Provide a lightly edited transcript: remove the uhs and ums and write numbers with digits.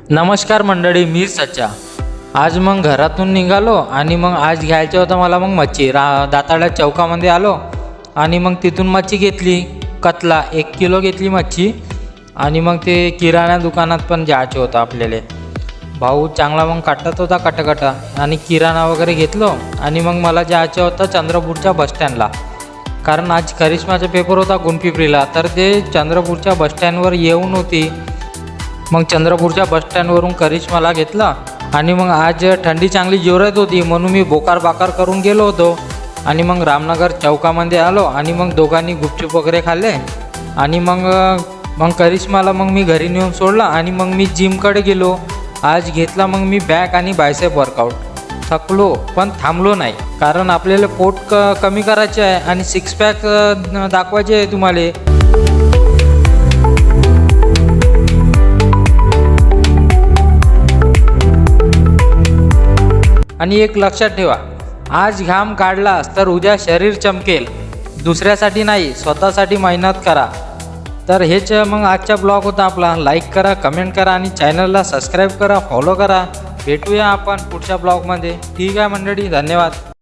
नमस्कार मंडळी, मी सच्चा। आज मग घरातून निघालो आणि मग आज घ्यायचं होतं मला मग मच्छी। दाताळ्या चौकामध्ये आलो आणि मग तिथून मच्छी घेतली। कतला 1 किलो घेतली मच्छी आणि मग ते किराणा दुकानात पण जायचं होतं आपल्याला। भाऊ चांगला मग काटत होता कटकटा आणि किराणा वगैरे घेतलो आणि मग मला जायचं होतं चंद्रपूरच्या बसस्टँडला, कारण आज करिश्माचा पेपर होता गुणपिंपरीला। तर ते चंद्रपूरच्या बसस्टँडवर येऊन होती। मग चंद्रपूरच्या बसस्टँडवरून करिश्माला घेतला आणि मग आज थंडी चांगली जोरात होती म्हणून मी बोकार बाकार करून गेलो होतो आणि मग रामनगर चौकामध्ये आलो आणि मग दोघांनी गुपचूप वगैरे खाल्ले आणि मग करिश्माला मग मी घरी नेऊन सोडला आणि मग मी जिमकडे गेलो। आज घेतला मग मी बॅक आणि बायसेप वर्कआउट। थकलो पण थांबलो नाही, कारण आपल्याला पोट कमी करायचे आहे आणि 6 पॅक दाखवायचे आहे तुम्हाला। आणि एक लक्षात ठेवा, आज घाम काढलास तर उद्या शरीर चमकेल। दुसऱ्यासाठी नाही, स्वतःसाठी मेहनत करा। तर हेच मग आजचा ब्लॉग होता आपला। लाईक करा, कमेंट करा आणि चॅनलला सबस्क्राईब करा, फॉलो करा। भेटूया आपण पुढच्या ब्लॉगमध्ये। ठीक आहे मंडळी, धन्यवाद।